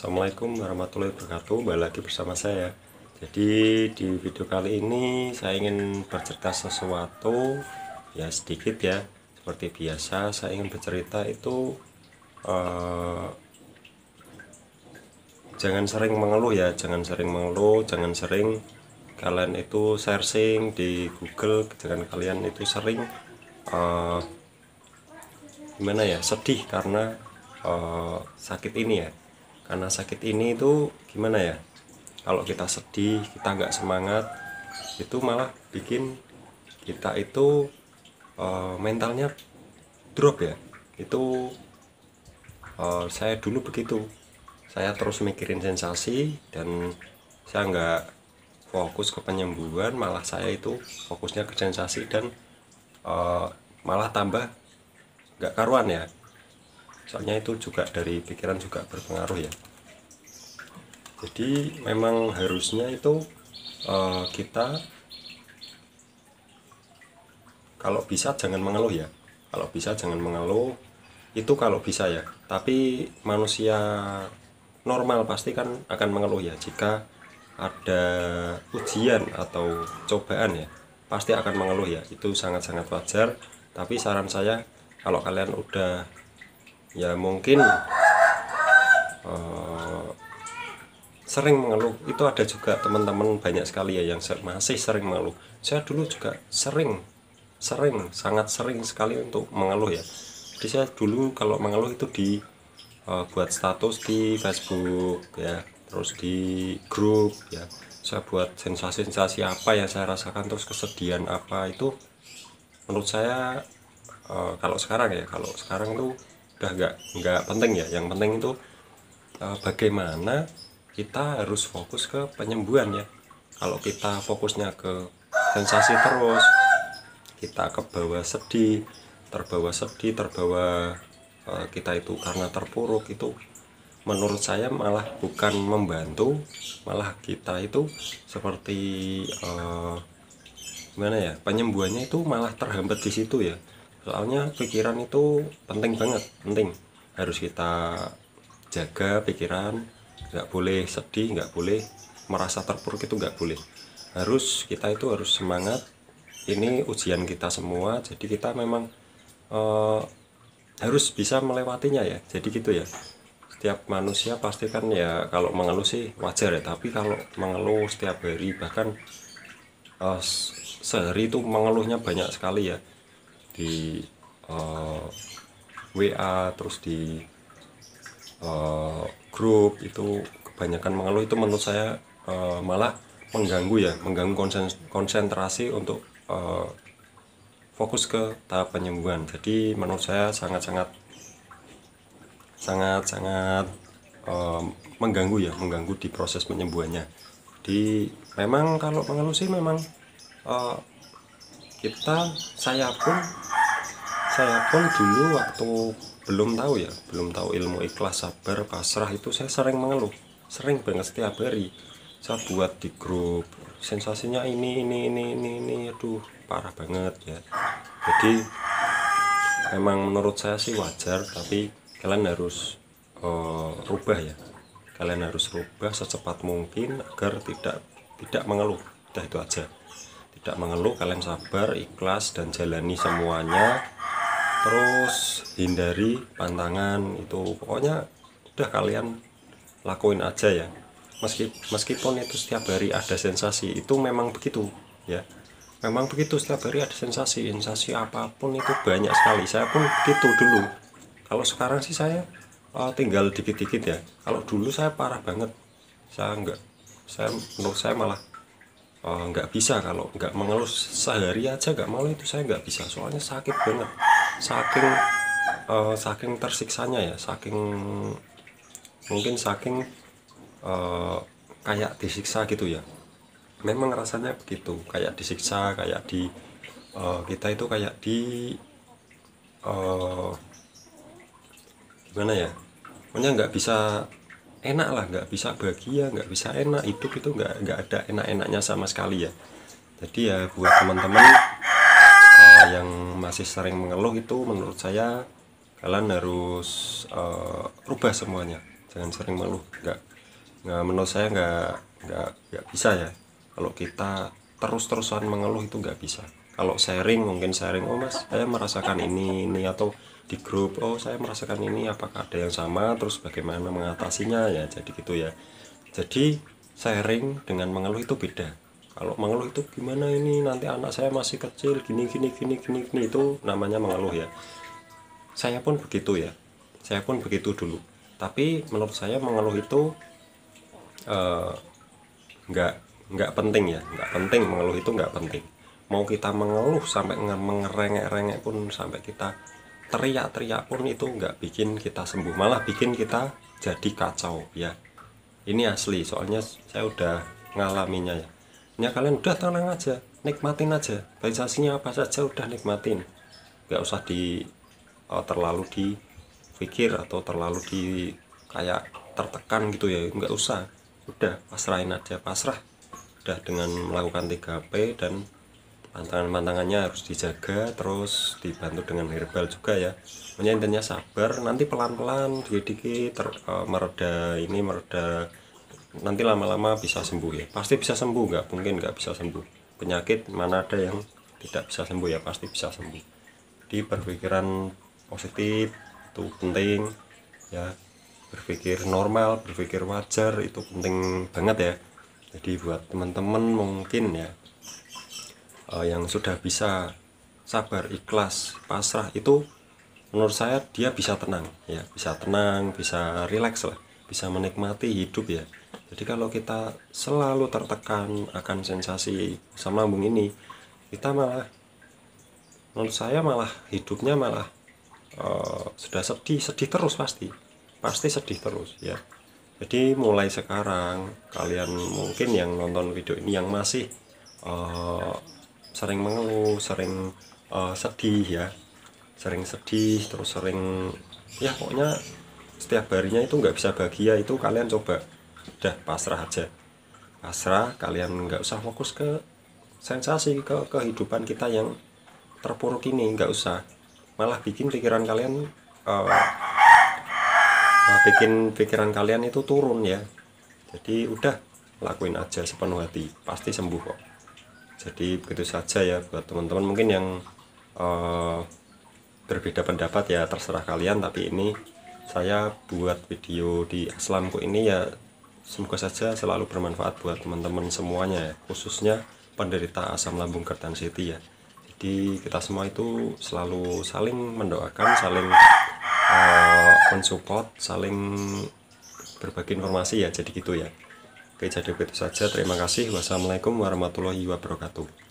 Assalamualaikum warahmatullahi wabarakatuh. Kembali lagi bersama saya. Jadi di video kali ini saya ingin bercerita sesuatu ya, sedikit ya. Seperti biasa saya ingin bercerita itu jangan sering mengeluh ya, jangan sering mengeluh, jangan sering kalian itu searching di Google, jangan kalian itu sering gimana ya, sedih karena sakit ini ya. Karena sakit ini itu gimana ya, kalau kita sedih, kita nggak semangat, itu malah bikin kita itu mentalnya drop ya. Itu saya dulu begitu, saya terus mikirin sensasi dan saya nggak fokus ke penyembuhan, malah saya itu fokusnya ke sensasi dan malah tambah nggak karuan ya. Soalnya itu juga dari pikiran juga berpengaruh ya. Jadi memang harusnya itu kita kalau bisa jangan mengeluh ya. Kalau bisa jangan mengeluh, itu kalau bisa ya. Tapi manusia normal pasti kan akan mengeluh ya. Jika ada ujian atau cobaan ya, pasti akan mengeluh ya. Itu sangat-sangat wajar. Tapi saran saya, kalau kalian udah ya mungkin sering mengeluh, itu ada juga teman-teman banyak sekali ya yang masih sering mengeluh. Saya dulu juga sangat sering sekali untuk mengeluh ya. Jadi saya dulu kalau mengeluh itu di buat status di Facebook ya, terus di grup ya, saya buat sensasi-sensasi apa yang saya rasakan, terus kesedihan apa. Itu menurut saya kalau sekarang tuh udah nggak penting ya. Yang penting itu bagaimana kita harus fokus ke penyembuhan ya. Kalau kita fokusnya ke sensasi terus, kita ke bawah sedih, terbawa kita itu karena terpuruk, itu menurut saya malah bukan membantu, malah kita itu seperti gimana ya, penyembuhannya itu malah terhambat di situ ya. Soalnya pikiran itu penting banget, harus kita jaga pikiran. Nggak boleh sedih, nggak boleh merasa terpuruk, itu nggak boleh. Kita itu harus semangat. Ini ujian kita semua, jadi kita memang harus bisa melewatinya ya. Jadi gitu ya, setiap manusia pasti kan ya, kalau mengeluh sih wajar ya. Tapi kalau mengeluh setiap hari, bahkan sehari itu mengeluhnya banyak sekali ya, di WA terus di grup, itu kebanyakan mengeluh. Itu menurut saya malah mengganggu konsentrasi untuk fokus ke tahap penyembuhan. Jadi menurut saya sangat mengganggu di proses penyembuhannya. Jadi memang kalau mengeluh sih memang saya pun dulu waktu belum tahu ilmu ikhlas, sabar, pasrah, itu saya sering mengeluh, sering banget. Setiap hari saya buat di grup, sensasinya ini, aduh parah banget ya. Jadi memang menurut saya sih wajar, tapi kalian harus rubah ya. Kalian harus rubah secepat mungkin agar tidak mengeluh. Udah, itu aja. Tidak mengeluh, kalian sabar, ikhlas, dan jalani semuanya. Terus hindari pantangan, itu pokoknya udah kalian lakuin aja ya. Meskipun itu setiap hari ada sensasi, itu memang begitu ya. Memang begitu, setiap hari ada sensasi apapun itu banyak sekali. Saya pun begitu dulu. Kalau sekarang sih saya tinggal dikit-dikit ya. Kalau dulu saya parah banget. Menurut saya malah nggak bisa. Kalau nggak mengeluh sehari aja nggak mengeluh, itu saya nggak bisa. Soalnya sakit banget. Saking tersiksanya ya, mungkin saking kayak disiksa gitu ya. Memang rasanya begitu, kayak disiksa, kayak kita itu kayak gimana ya, pokoknya nggak bisa enak lah, nggak bisa bahagia, nggak bisa enak. Hidup itu nggak ada enak-enaknya sama sekali ya. Jadi ya buat teman-teman yang masih sering mengeluh, itu menurut saya kalian harus rubah semuanya. jangan sering mengeluh. Nggak, menurut saya nggak bisa ya kalau kita terus-terusan mengeluh, itu nggak bisa. Kalau sharing, mungkin sharing, oh mas saya merasakan ini, atau di grup, oh saya merasakan ini, apakah ada yang sama, terus bagaimana mengatasinya ya, jadi gitu ya. Jadi sharing dengan mengeluh itu beda. Kalau mengeluh itu gimana ini, nanti anak saya masih kecil, gini, itu namanya mengeluh ya. Saya pun begitu ya, saya pun begitu dulu. Tapi menurut saya mengeluh itu eh, nggak nggak penting ya, nggak penting. Mengeluh itu nggak penting. Mau kita mengeluh sampai mengerengek-rengek pun, sampai kita teriak-teriak pun, itu nggak bikin kita sembuh, malah bikin kita jadi kacau ya. Ini asli, soalnya saya udah ngalaminya ya. Ini kalian udah tenang aja, nikmatin aja sensasinya apa saja, udah nikmatin, nggak usah terlalu dipikir atau terlalu kayak tertekan gitu ya, nggak usah. Udah pasrahin aja, pasrah udah dengan melakukan 3P, dan pantangan-pantangannya harus dijaga, terus dibantu dengan herbal juga ya. Pokoknya intinya sabar, nanti pelan-pelan dikit-dikit mereda, nanti lama-lama bisa sembuh ya, pasti bisa sembuh, nggak mungkin nggak bisa sembuh. Penyakit mana ada yang tidak bisa sembuh ya, pasti bisa sembuh. Di berpikiran positif itu penting ya, berpikir normal, berpikir wajar itu penting banget ya. Jadi buat teman-teman mungkin ya yang sudah bisa sabar, ikhlas, pasrah, itu menurut saya dia bisa tenang ya, bisa tenang, bisa rileks lah, bisa menikmati hidup ya. Jadi kalau kita selalu tertekan akan sensasi asam lambung ini, kita malah, menurut saya malah hidupnya malah sudah sedih terus, pasti sedih terus ya. Jadi mulai sekarang kalian mungkin yang nonton video ini yang masih sering mengeluh, sering sedih ya, sering sedih, terus sering ya pokoknya setiap harinya itu nggak bisa bahagia, itu kalian coba udah pasrah aja, pasrah. Kalian nggak usah fokus ke sensasi, ke kehidupan kita yang terpuruk ini, nggak usah, malah bikin pikiran kalian itu turun ya. Jadi udah lakuin aja sepenuh hati, pasti sembuh kok. Jadi begitu saja ya buat teman-teman mungkin yang berbeda pendapat ya, terserah kalian. Tapi ini saya buat video di Aslamku ini ya, semoga saja selalu bermanfaat buat teman-teman semuanya ya, khususnya penderita asam lambung Keardansyiti ya. Jadi kita semua itu selalu saling mendoakan, saling mensupport, saling berbagi informasi ya, jadi gitu ya. Oke, jadi begitu saja, terima kasih. Wassalamualaikum warahmatullahi wabarakatuh.